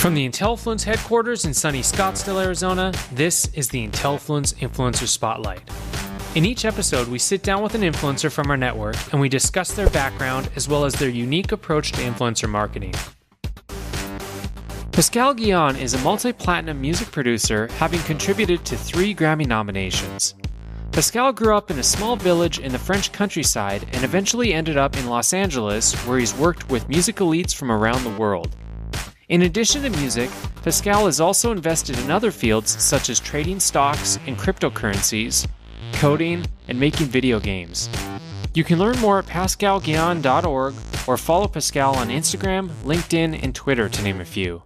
From the Intellifluence headquarters in sunny Scottsdale, Arizona, this is the Intellifluence Influencer Spotlight. In each episode, we sit down with an influencer from our network and we discuss their background as well as their unique approach to influencer marketing. Pascal Guyon is a multi-platinum music producer, having contributed to 3 Grammy nominations. Pascal grew up in a small village in the French countryside and eventually ended up in Los Angeles, where he's worked with music elites from around the world. In addition to music, Pascal has also invested in other fields such as trading stocks and cryptocurrencies, coding, and making video games. You can learn more at pascalguyon.org or follow Pascal on Instagram, LinkedIn, and Twitter, to name a few.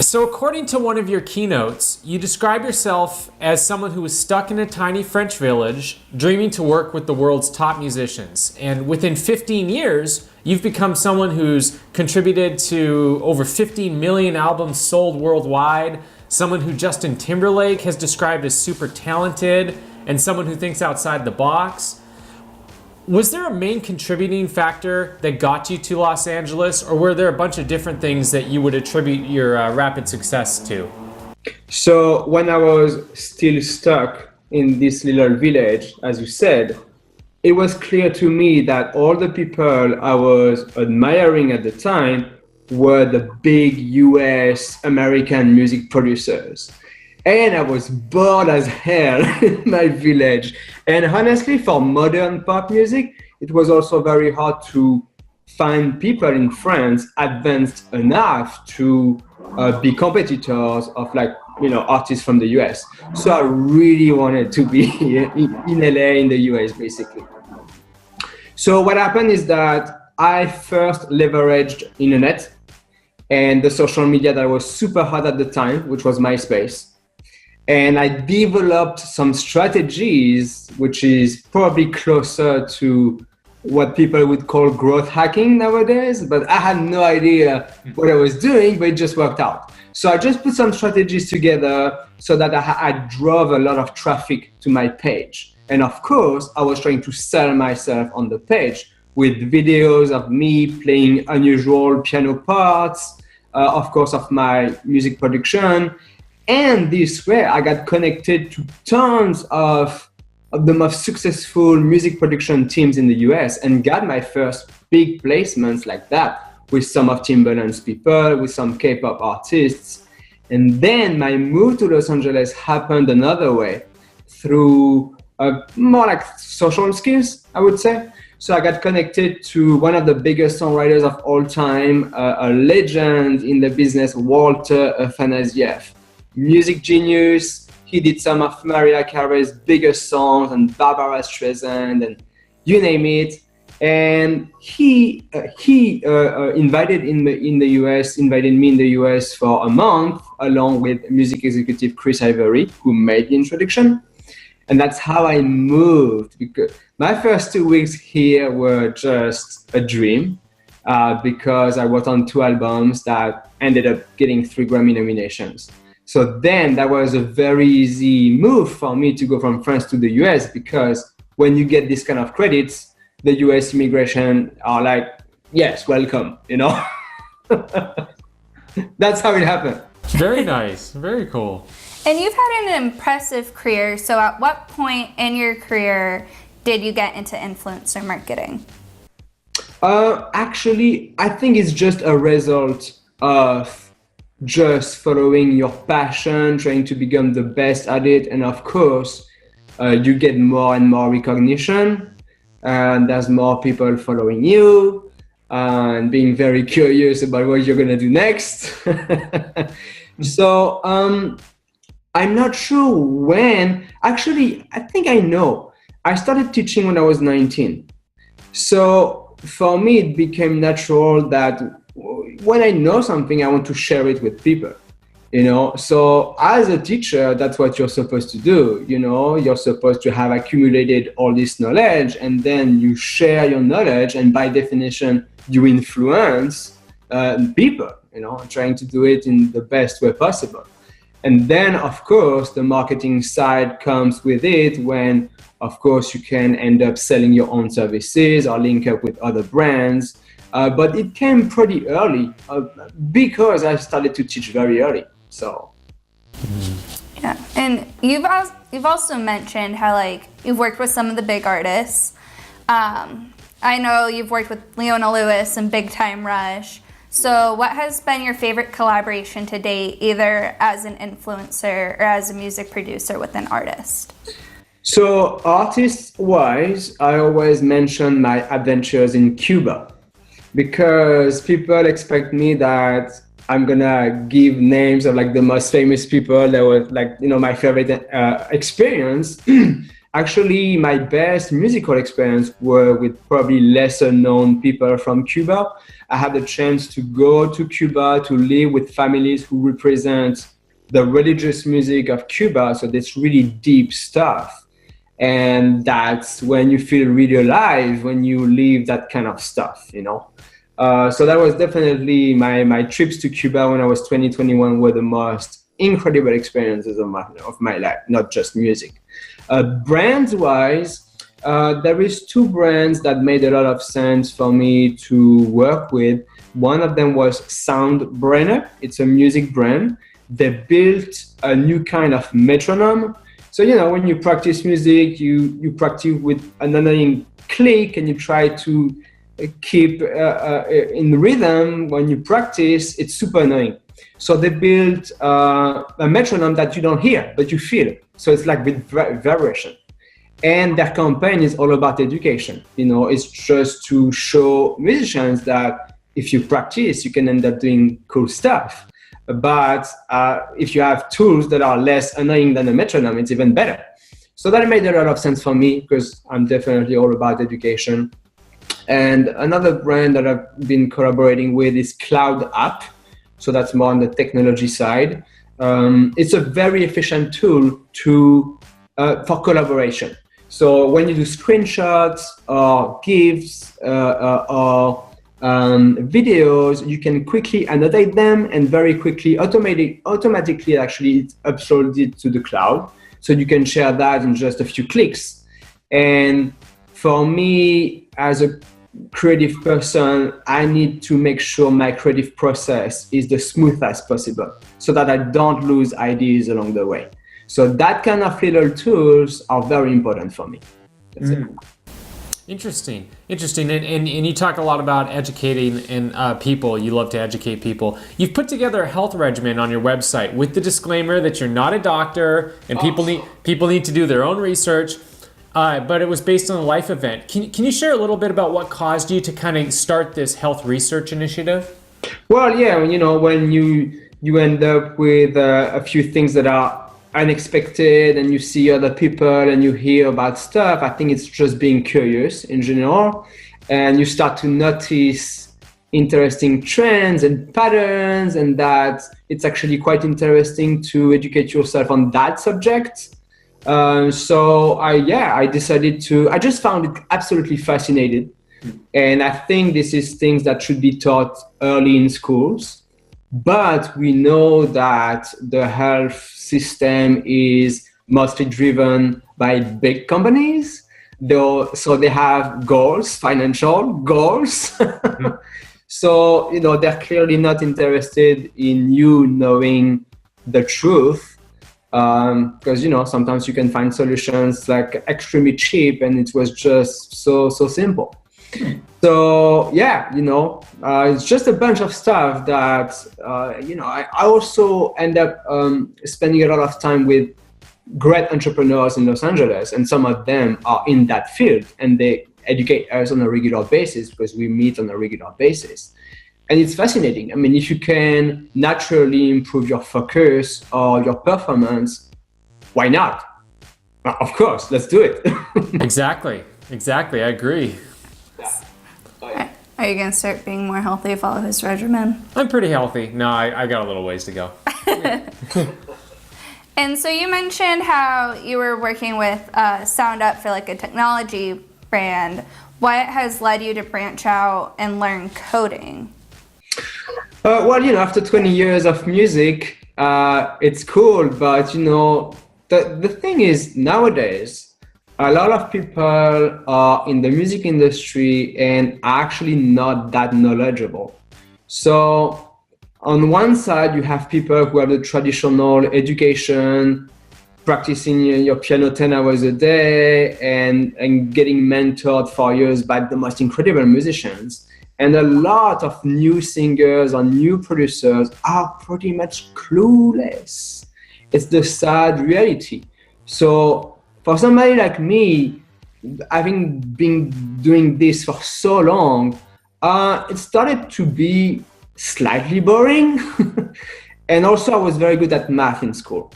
So according to one of your keynotes, you describe yourself as someone who was stuck in a tiny French village, dreaming to work with the world's top musicians. And within 15 years, you've become someone who's contributed to over 15 million albums sold worldwide, someone who Justin Timberlake has described as super talented, and someone who thinks outside the box. Was there a main contributing factor that got you to Los Angeles, or were there a bunch of different things that you would attribute your rapid success to? So when I was still stuck in this little village, as you said, it was clear to me that all the people I was admiring at the time were the big US American music producers. And I was bored as hell in my village. And honestly, for modern pop music, it was also very hard to find people in France advanced enough to be competitors of artists from the US. So I really wanted to be in LA, in the US, basically. So what happened is that I first leveraged internet and the social media that was super hot at the time, which was MySpace. And I developed some strategies, which is probably closer to what people would call growth hacking nowadays, but I had no idea what I was doing, but it just worked out. So I just put some strategies together so that I drove a lot of traffic to my page. And of course, I was trying to sell myself on the page with videos of me playing unusual piano parts, of course, of my music production. And this way, I got connected to tons of the most successful music production teams in the US and got my first big placements like that with some of Timbaland's people, with some K-pop artists. And then my move to Los Angeles happened another way through more like social skills, I would say. So I got connected to one of the biggest songwriters of all time, a legend in the business, Walter Afanasieff. Music genius. He did some of Mariah Carey's biggest songs and Barbra Streisand and you name it. And he invited me in the US for a month, along with music executive Chris Ivery, who made the introduction. And that's how I moved, because my first 2 weeks here were just a dream, because I worked on 2 albums that ended up getting 3 Grammy nominations. So then that was a very easy move for me to go from France to the US, because when you get this kind of credits, the US immigration are like, yes, welcome, That's how it happened. Very nice. Very cool. And you've had an impressive career. So at what point in your career did you get into influencer marketing? Actually, I think it's just a result of just following your passion, trying to become the best at it. And of course, you get more and more recognition, and there's more people following you and being very curious about what you're going to do next. So I'm not sure when. Actually, I think I know. I started teaching when I was 19. So for me, it became natural that when I know something, I want to share it with people, So as a teacher, that's what you're supposed to do, You're supposed to have accumulated all this knowledge, and then you share your knowledge, and by definition, you influence people, trying to do it in the best way possible. And then, of course, the marketing side comes with it when, of course, you can end up selling your own services or link up with other brands. But it came pretty early because I started to teach very early. So. Yeah, and you've also mentioned how like you've worked with some of the big artists. I know you've worked with Leona Lewis and Big Time Rush. So what has been your favorite collaboration to date, either as an influencer or as a music producer with an artist? So artist-wise, I always mention my adventures in Cuba because people expect me that I'm gonna give names of like the most famous people that were like, my favorite experience. Actually, my best musical experience were with probably lesser known people from Cuba. I had the chance to go to Cuba to live with families who represent the religious music of Cuba. So that's really deep stuff. And that's when you feel really alive, when you live that kind of stuff, So that was definitely my trips to Cuba when I was 21 were the most incredible experiences of my life, not just music. Brands-wise, there is two brands that made a lot of sense for me to work with. One of them was Soundbrainer. It's a music brand. They built a new kind of metronome. So, when you practice music, you practice with an annoying click and you try to keep in rhythm. When you practice, it's super annoying. So they built a metronome that you don't hear, but you feel. So it's like with vibration. And their campaign is all about education. It's just to show musicians that if you practice, you can end up doing cool stuff. But if you have tools that are less annoying than a metronome, it's even better. So that made a lot of sense for me because I'm definitely all about education. And another brand that I've been collaborating with is Cloud App. So that's more on the technology side. It's a very efficient tool for collaboration. So when you do screenshots or GIFs or videos, you can quickly annotate them and very quickly, automatically actually upload it to the cloud. So you can share that in just a few clicks. And for me, as a creative person, I need to make sure my creative process is the smoothest as possible so that I don't lose ideas along the way. So that kind of little tools are very important for me. That's it. Interesting. And you talk a lot about educating and people. You love to educate people. You've put together a health regimen on your website with the disclaimer that you're not a doctor and people need to do their own research. But it was based on a life event. Can you share a little bit about what caused you to kind of start this health research initiative? Well, yeah, when you end up with a few things that are unexpected and you see other people and you hear about stuff, I think it's just being curious in general. And you start to notice interesting trends and patterns, and that it's actually quite interesting to educate yourself on that subject. So I decided I just found it absolutely fascinating. And I think this is things that should be taught early in schools. But we know that the health system is mostly driven by big companies, so they have goals, financial goals. So, they're clearly not interested in you knowing the truth. Because sometimes you can find solutions like extremely cheap, and it was just so simple. So it's just a bunch of stuff that I also end up spending a lot of time with great entrepreneurs in Los Angeles, and some of them are in that field, and they educate us on a regular basis because we meet on a regular basis. And it's fascinating. I mean, if you can naturally improve your focus or your performance, why not? Of course, let's do it. Exactly. I agree. Are you going to start being more healthy, follow his regimen? I'm pretty healthy. No, I got a little ways to go. And so you mentioned how you were working with SoundUp for like a technology brand. What has led you to branch out and learn coding? After 20 years of music, it's cool, but the thing is, nowadays, a lot of people are in the music industry and are actually not that knowledgeable. So on one side, you have people who have the traditional education, practicing your piano 10 hours a day and getting mentored for years by the most incredible musicians. And a lot of new singers or new producers are pretty much clueless. It's the sad reality. So for somebody like me, having been doing this for so long, it started to be slightly boring. And also I was very good at math in school.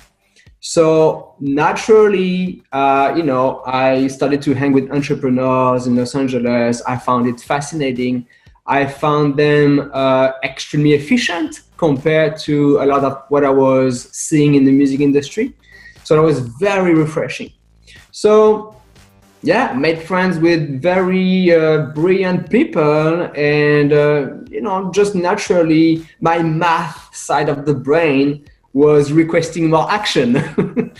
So naturally, I started to hang with entrepreneurs in Los Angeles. I found it fascinating. I found them extremely efficient compared to a lot of what I was seeing in the music industry. So that was very refreshing. So yeah, made friends with very brilliant people, and just naturally, my math side of the brain was requesting more action.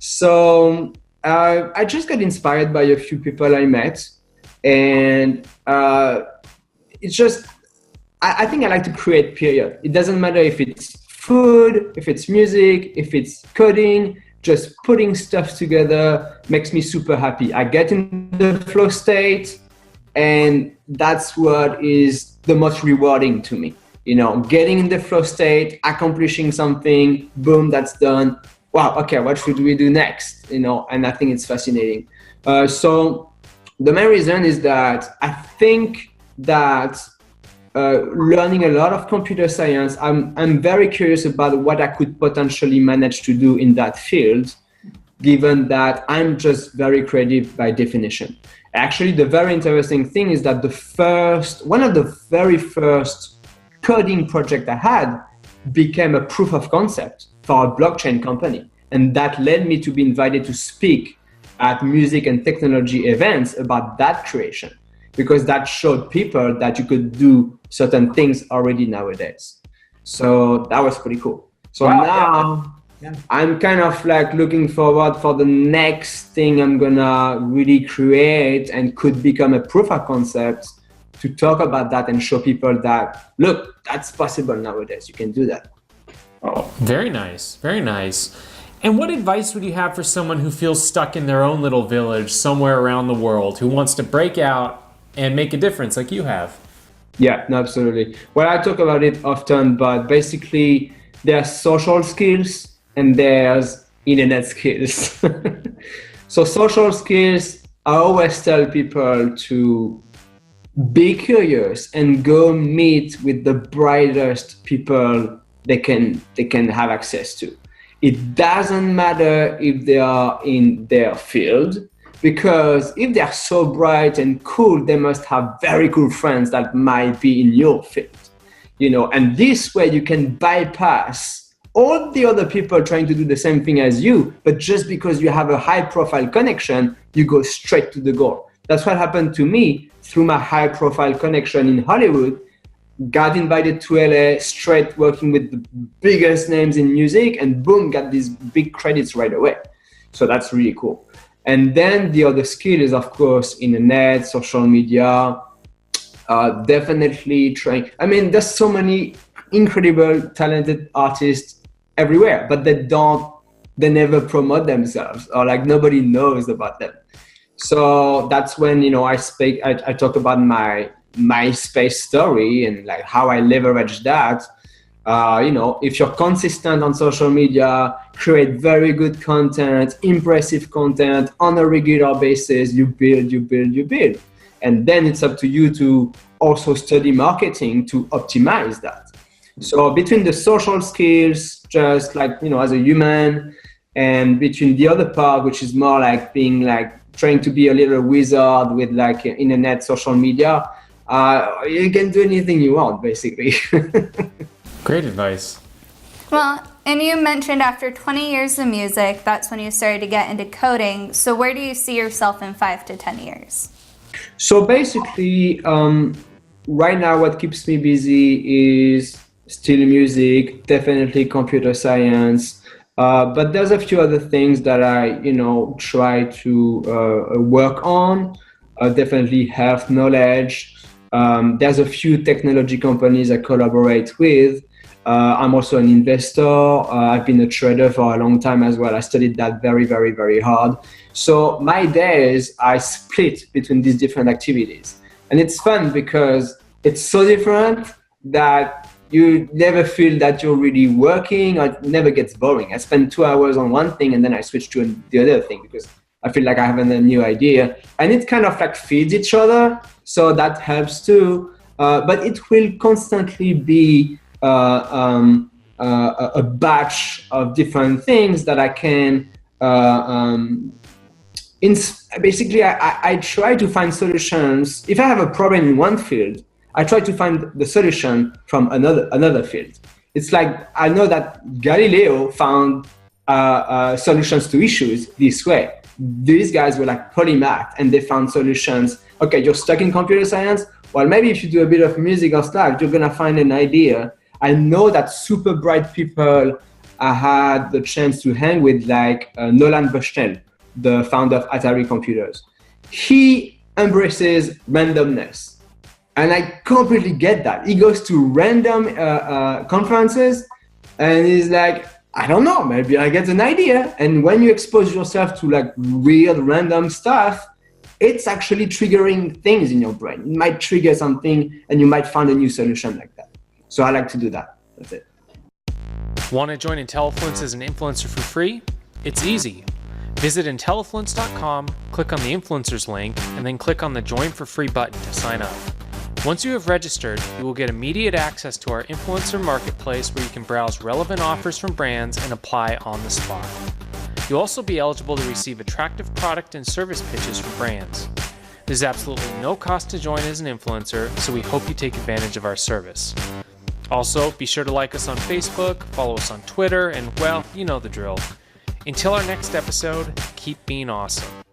So I just got inspired by a few people I met, and it's just, I think I like to create, period. It doesn't matter if it's food, if it's music, if it's coding, just putting stuff together makes me super happy. I get in the flow state, and that's what is the most rewarding to me. Getting in the flow state, accomplishing something, boom, that's done. Wow, okay, what should we do next? And I think it's fascinating. So the main reason is that I think that learning a lot of computer science, I'm very curious about what I could potentially manage to do in that field, given that I'm just very creative by definition. Actually, the very interesting thing is that one of the very first coding project I had became a proof of concept for a blockchain company. And that led me to be invited to speak at music and technology events about that creation, because that showed people that you could do certain things already nowadays. So that was pretty cool. So wow, now I'm kind of like looking forward for the next thing I'm gonna really create and could become a proof of concept, to talk about that and show people that, look, that's possible nowadays. You can do that. Oh, very nice. Very nice. And what advice would you have for someone who feels stuck in their own little village somewhere around the world, who wants to break out and make a difference like you have? Yeah, no, absolutely. Well, I talk about it often, but basically there's social skills and there's internet skills. So social skills, I always tell people to be curious and go meet with the brightest people they can have access to. It doesn't matter if they are in their field, because if they're so bright and cool, they must have very cool friends that might be in your field, and this way you can bypass all the other people trying to do the same thing as you, but just because you have a high profile connection, you go straight to the goal. That's what happened to me through my high profile connection in Hollywood. Got invited to LA, straight working with the biggest names in music, and boom, got these big credits right away. So that's really cool. And then the other skill is, of course, internet, social media, definitely trying. I mean, there's so many incredible, talented artists everywhere, but they never promote themselves, or like nobody knows about them. So that's when, I talk about my MySpace story and like how I leverage that. If you're consistent on social media, create very good content, impressive content on a regular basis, you build. And then it's up to you to also study marketing to optimize that. So between the social skills, just like, as a human, and between the other part, which is more like being like trying to be a little wizard with like internet, social media, you can do anything you want, basically. Great advice. Well, and you mentioned after 20 years of music, that's when you started to get into coding. So where do you see yourself in 5 to 10 years? So basically, right now what keeps me busy is still music, definitely computer science, But there's a few other things that I, try to work on. Definitely health knowledge. There's a few technology companies I collaborate with. I'm also an investor. I've been a trader for a long time as well. I studied that very, very, very hard. So my days, I split between these different activities. And it's fun because it's so different that you never feel that you're really working, or it never gets boring. I spend 2 hours on one thing and then I switch to the other thing because I feel like I have a new idea. And it kind of like feeds each other. So that helps too. But it will constantly be a batch of different things that I can basically, I try to find solutions. If I have a problem in one field, I try to find the solution from another field. It's like, I know that Galileo found solutions to issues this way. These guys were like polymath and they found solutions. Okay, you're stuck in computer science. Well, maybe if you do a bit of music or stuff, you're gonna find an idea. I know that super bright people I had the chance to hang with, like Nolan Bushnell, the founder of Atari Computers. He embraces randomness. And I completely get that. He goes to random conferences and he's like, I don't know, maybe I get an idea. And when you expose yourself to like weird random stuff, it's actually triggering things in your brain. It might trigger something and you might find a new solution like that. So I like to do that. That's it. Want to join Intellifluence as an influencer for free? It's easy. Visit Intellifluence.com, click on the influencers link, and then click on the Join for Free button to sign up. Once you have registered, you will get immediate access to our influencer marketplace where you can browse relevant offers from brands and apply on the spot. You'll also be eligible to receive attractive product and service pitches from brands. There's absolutely no cost to join as an influencer, so we hope you take advantage of our service. Also, be sure to like us on Facebook, follow us on Twitter, and well, you know the drill. Until our next episode, keep being awesome.